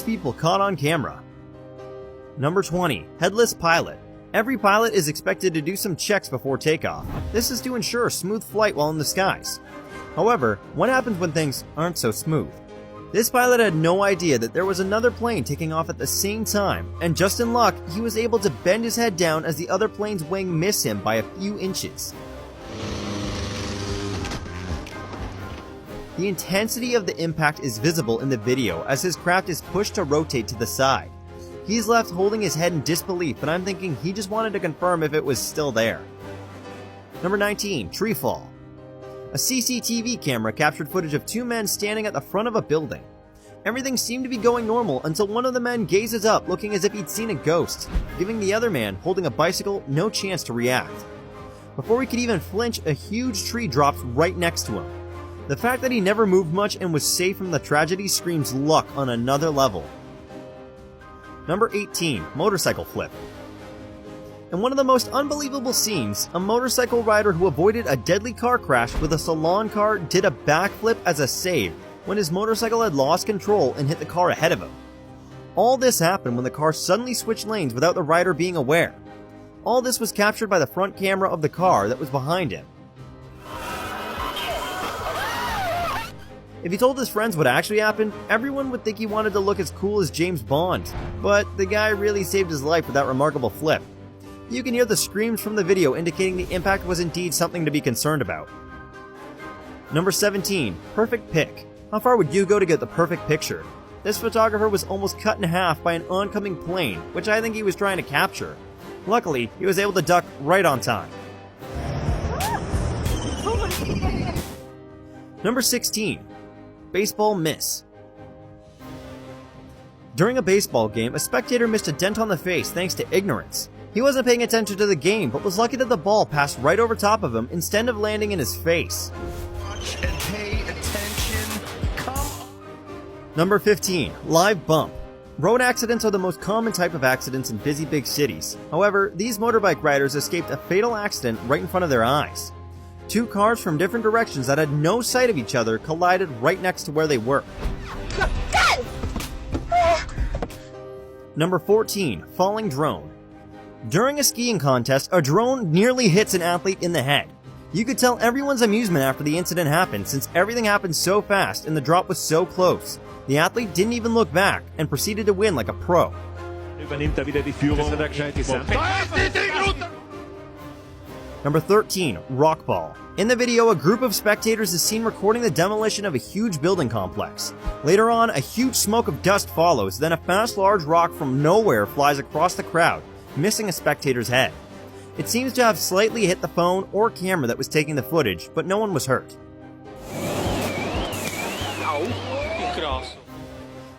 People caught on camera. Number 20. Headless pilot. Every pilot is expected to do some checks before takeoff. This is to ensure a smooth flight while in the skies. However, what happens when things aren't so smooth? This pilot had no idea that there was another plane taking off at the same time, and just in luck, he was able to bend his head down as the other plane's wing missed him by a few inches. The intensity of the impact is visible in the video as his craft is pushed to rotate to the side. He's left holding his head in disbelief, but I'm thinking he just wanted to confirm if it was still there. Number 19. Tree fall. A CCTV camera captured footage of two men standing at the front of a building. Everything seemed to be going normal until one of the men gazes up looking as if he'd seen a ghost, giving the other man holding a bicycle no chance to react. Before he could even flinch, a huge tree drops right next to him. The fact that he never moved much and was safe from the tragedy screams luck on another level. Number 18. Motorcycle flip. In one of the most unbelievable scenes, a motorcycle rider who avoided a deadly car crash with a salon car did a backflip as a save when his motorcycle had lost control and hit the car ahead of him. All this happened when the car suddenly switched lanes without the rider being aware. All this was captured by the front camera of the car that was behind him. If he told his friends what actually happened, everyone would think he wanted to look as cool as James Bond, but the guy really saved his life with that remarkable flip. You can hear the screams from the video indicating the impact was indeed something to be concerned about. Number 17. Perfect pick. How far would you go to get the perfect picture? This photographer was almost cut in half by an oncoming plane, which I think he was trying to capture. Luckily, he was able to duck right on time. Number 16. Baseball miss. During a baseball game, a spectator missed a dent on the face thanks to ignorance. He wasn't paying attention to the game, but was lucky that the ball passed right over top of him instead of landing in his face. Watch and pay attention. Come on. Number 15. Live bump. Road accidents are the most common type of accidents in busy big cities. However, these motorbike riders escaped a fatal accident right in front of their eyes. Two cars from different directions that had no sight of each other collided right next to where they were. Number 14. Falling drone. During a skiing contest, a drone nearly hits an athlete in the head. You could tell everyone's amusement after the incident happened since everything happened so fast and the drop was so close. The athlete didn't even look back and proceeded to win like a pro. Number 13. Rock ball. In the video, a group of spectators is seen recording the demolition of a huge building complex. Later on, a huge smoke of dust follows, then a fast large rock from nowhere flies across the crowd, missing a spectator's head. It seems to have slightly hit the phone or camera that was taking the footage, but no one was hurt.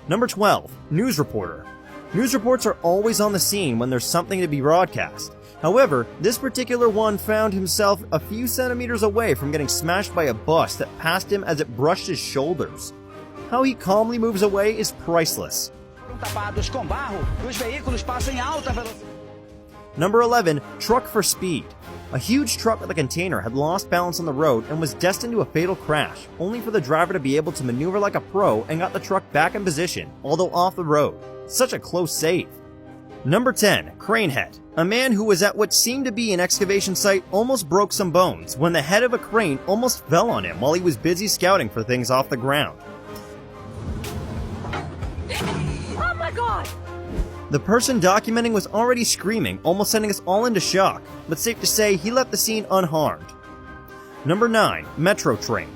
Number 12. News reporter. News reports are always on the scene when there's something to be broadcast. However, this particular one found himself a few centimeters away from getting smashed by a bus that passed him as it brushed his shoulders. How he calmly moves away is priceless. Number 11. Truck for speed. A huge truck with a container had lost balance on the road and was destined to a fatal crash, only for the driver to be able to maneuver like a pro and got the truck back in position, although off the road. Such a close save. Number 10. Crane head. A man who was at what seemed to be an excavation site almost broke some bones when the head of a crane almost fell on him while he was busy scouting for things off the ground. Oh my god! The person documenting was already screaming, almost sending us all into shock, but safe to say he left the scene unharmed. Number 9. Metro train.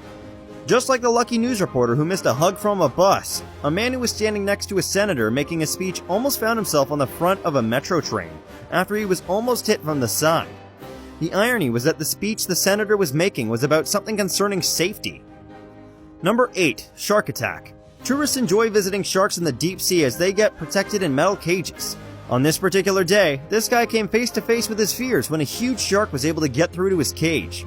Just like the lucky news reporter who missed a hug from a bus, a man who was standing next to a senator making a speech almost found himself on the front of a metro train after he was almost hit from the side. The irony was that the speech the senator was making was about something concerning safety. Number 8. Shark attack. Tourists enjoy visiting sharks in the deep sea as they get protected in metal cages. On this particular day, this guy came face to face with his fears when a huge shark was able to get through to his cage.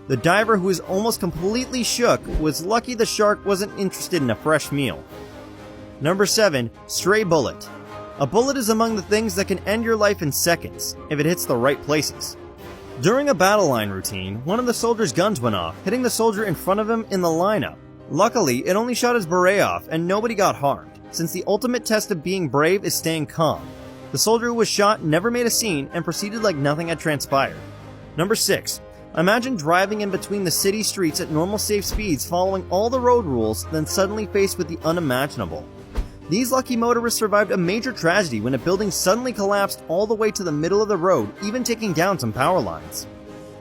The diver, who was almost completely shook, was lucky the shark wasn't interested in a fresh meal. Number 7. Stray bullet. A bullet is among the things that can end your life in seconds, if it hits the right places. During a battle line routine, one of the soldiers' guns went off, hitting the soldier in front of him in the lineup. Luckily, it only shot his beret off and nobody got harmed, since the ultimate test of being brave is staying calm. The soldier who was shot never made a scene and proceeded like nothing had transpired. Number 6. Imagine driving in between the city streets at normal safe speeds following all the road rules, then suddenly faced with the unimaginable. These lucky motorists survived a major tragedy when a building suddenly collapsed all the way to the middle of the road, even taking down some power lines.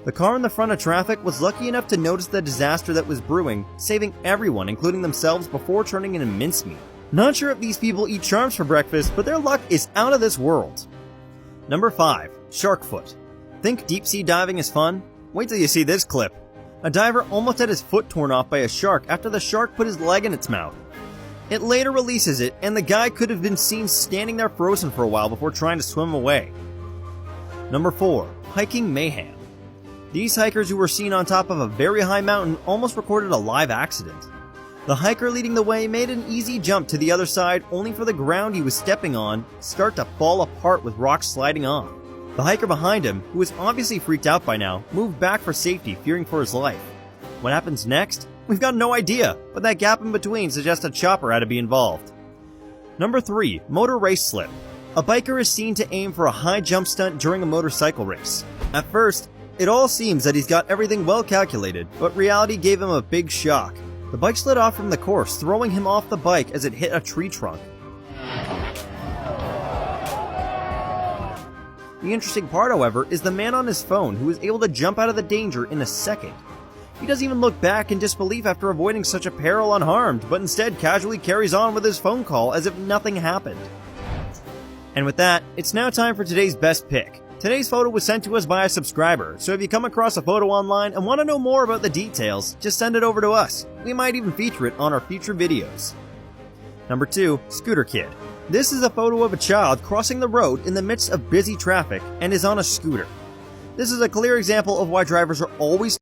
The car in the front of traffic was lucky enough to notice the disaster that was brewing, saving everyone, including themselves, before turning into mincemeat. Not sure if these people eat charms for breakfast, but their luck is out of this world. Number 5. Shark foot. Think deep sea diving is fun? Wait till you see this clip. A diver almost had his foot torn off by a shark after the shark put his leg in its mouth. It later releases it, and the guy could have been seen standing there frozen for a while before trying to swim away. Number 4. Hiking mayhem. These hikers who were seen on top of a very high mountain almost recorded a live accident. The hiker leading the way made an easy jump to the other side, only for the ground he was stepping on start to fall apart with rocks sliding off. The hiker behind him, who was obviously freaked out by now, moved back for safety, fearing for his life. What happens next? We've got no idea, but that gap in between suggests a chopper had to be involved. Number 3. Motor race slip. A biker is seen to aim for a high jump stunt during a motorcycle race. At first, it all seems that he's got everything well calculated, but reality gave him a big shock. The bike slid off from the course, throwing him off the bike as it hit a tree trunk. The interesting part, however, is the man on his phone who was able to jump out of the danger in a second. He doesn't even look back in disbelief after avoiding such a peril unharmed, but instead casually carries on with his phone call as if nothing happened. And with that, it's now time for today's best pick. Today's photo was sent to us by a subscriber, so if you come across a photo online and want to know more about the details, just send it over to us. We might even feature it on our future videos. Number 2. Scooter Kid. This is a photo of a child crossing the road in the midst of busy traffic and is on a scooter. This is a clear example of why drivers are always